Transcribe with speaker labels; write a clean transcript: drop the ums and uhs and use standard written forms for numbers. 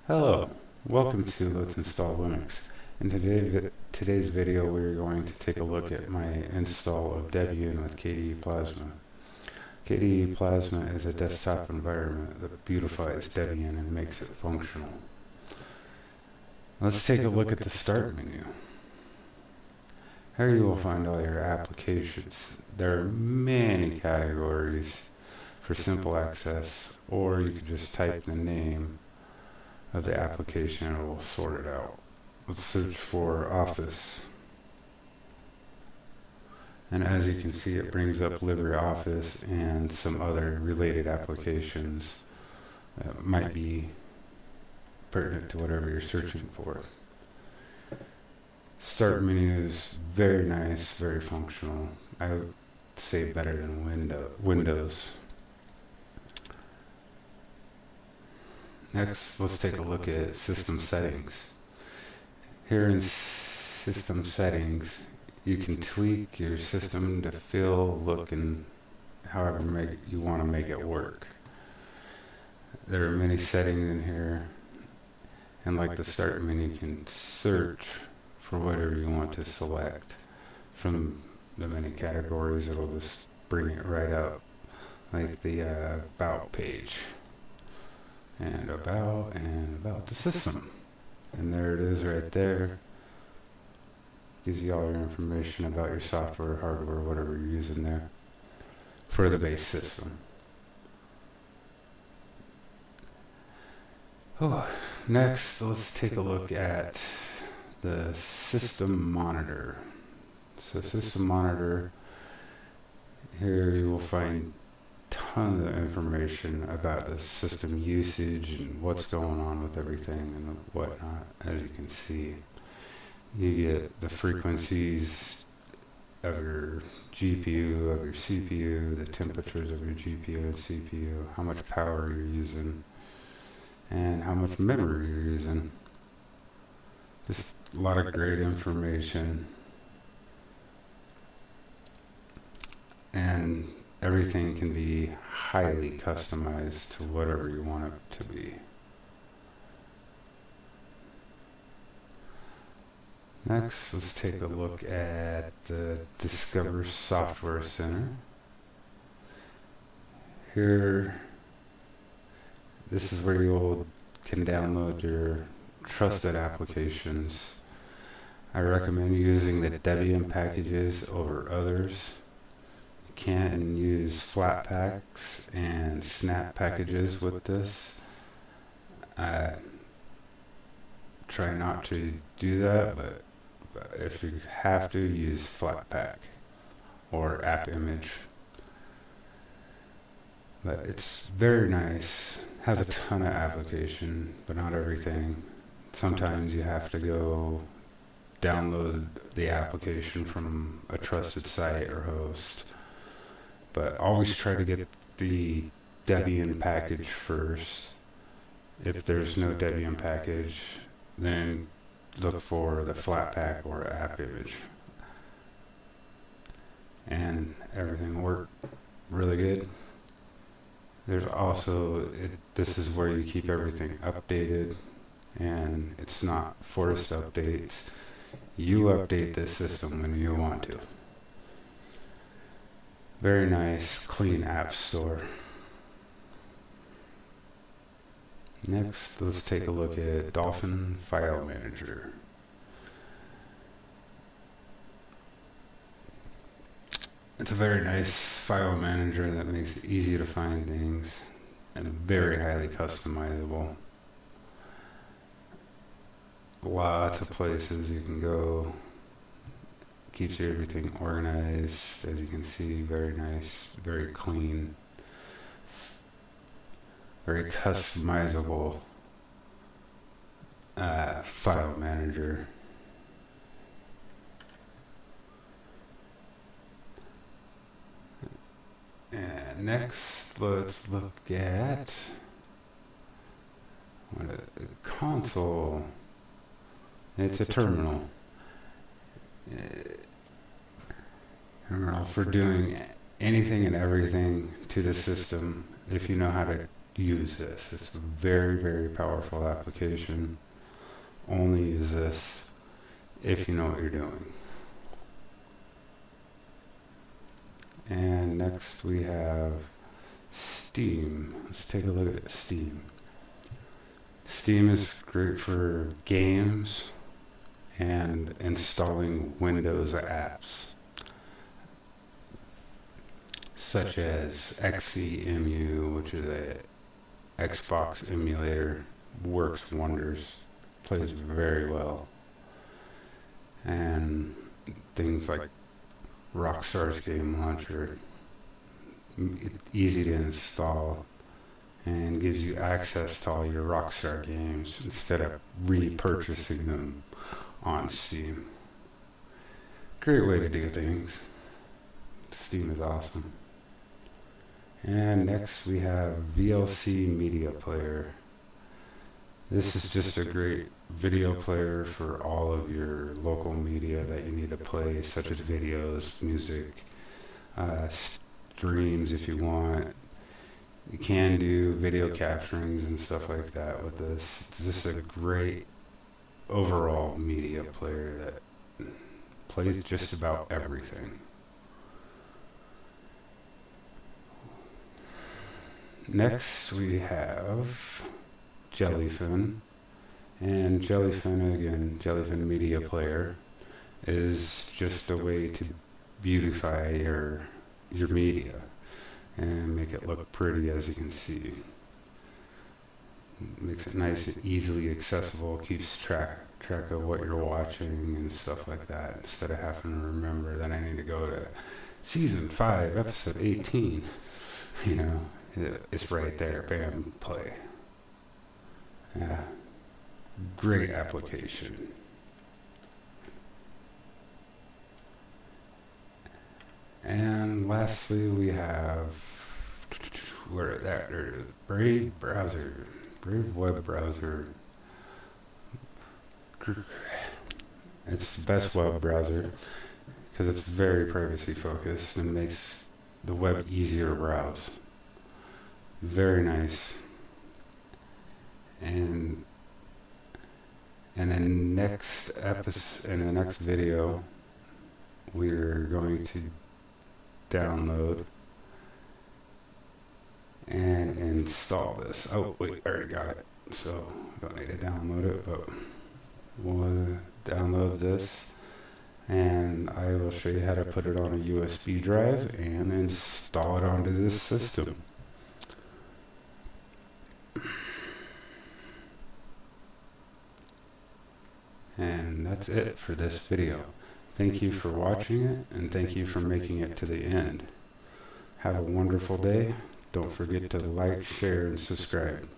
Speaker 1: Hello, welcome to Let's Install Linux. In today's video, we're going to take a look at my install of Debian with KDE Plasma. KDE Plasma is a desktop environment that beautifies Debian and makes it functional. Let's take a look at the Start menu. Here you will find all your applications. There are many categories for simple access, or you can just type the name of the application and it will sort it out. Let's search for Office. And as you can see, it brings up LibreOffice and some other related applications that might be pertinent to whatever you're searching for. Start menu is very nice, very functional. I would say better than Windows. Next, let's take a look at System Settings. Here in System Settings, you can tweak your system to feel, look, and however you want to make it work. There are many settings in here, and like the Start menu, you can search for whatever you want to select. From the many categories, it'll just bring it right up, like the About page. And about the system. And there it is right there. Gives you all your information about your software, hardware, whatever you're using there for the base system. Next, let's take a look at the System Monitor. So System Monitor, here you will find tons of information about the system usage and what's going on with everything and whatnot. As you can see, you get the frequencies of your GPU, of your CPU, the temperatures of your GPU and CPU, how much power you're using, and how much memory you're using. Just a lot of great information. And everything can be highly customized to whatever you want it to be. Next, let's take a look at the Discover Software Center. Here, this is where you can download your trusted applications. I recommend using the Debian packages over others. Can use Flatpaks and Snap packages with this. Try not to do that, but if you have to, use Flatpak or AppImage. But it's very nice. Has a ton of application, but not everything. Sometimes you have to go download the application from a trusted site or host. But always try to get the Debian package first. If there's no Debian package, then look for the Flatpak or AppImage. And everything worked really good. There's also, this is where you keep everything updated, and it's not forced updates. You update this system when you want to. Very nice, clean app store. Next, let's take a look at Dolphin File Manager. It's a very nice file manager that makes it easy to find things and very highly customizable. Lots of places you can go. Keeps everything organized, as you can see, very nice, very clean, very customizable file manager. And next, let's look at a console. It's a terminal. Terminal for doing anything and everything to the system if you know how to use this. It's a very, very powerful application. Only use this if you know what you're doing. And next we have Steam. Let's take a look at Steam. Steam is great for games and installing Windows apps, such as XEMU, which is a Xbox emulator. Works wonders, plays very well. And things like Rockstar's Game Launcher, easy to install and gives you access to all your Rockstar games instead of repurchasing them on Steam. Great way to do things. Steam is awesome. And next we have VLC Media Player. This is just a great video player for all of your local media that you need to play, such as videos, music, streams if you want. You can do video capturings and stuff like that with this. It's just a great overall media player that plays just about everything. Next we have Jellyfin. And Jellyfin, again, Jellyfin Media Player is just a way to beautify your media and make it look pretty, as you can see. Makes it nice and easily accessible, keeps track of what you're watching and stuff like that, instead of having to remember that I need to go to season 5, episode 18. You know, it's right there, bam, play. Yeah, great application. And lastly, we have Brave Browser, Brave Web Browser. It's the best web browser because it's very privacy focused and makes the web easier to browse. Very nice. And then next episode, in the next video, we're going to download and install this. Oh wait, I already got it, so don't need to download it, but we'll download this and I will show you how to put it on a USB drive and install it onto this system. And that's it for this video. Thank you for watching it, and thank you for making it to the end. Have a wonderful day. Don't forget to like, share, and subscribe.